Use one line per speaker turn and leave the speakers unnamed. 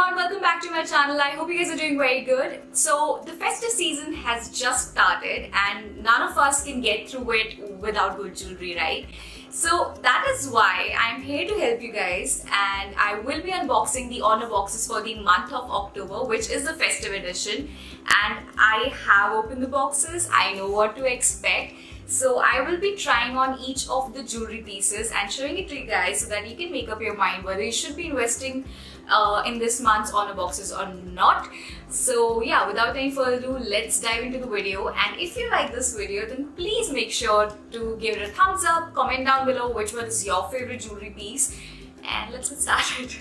everyone, welcome back to my channel. I hope you guys are doing very good. So the festive season has just started and none of us can get through it without good jewelry, right? So that is why I'm here to help you guys, and I will be unboxing the Orna boxes for the month of October, which is the festive edition. And I have opened the boxes, I know what to expect. So I will be trying on each of the jewelry pieces and showing it to you guys so that you can make up your mind whether you should be investing in this month's Orna boxes or not. So yeah, without any further ado, let's dive into the video. And if you like this video, then please make sure to give it a thumbs up, comment down below which one is your favorite jewelry piece, and let's get started.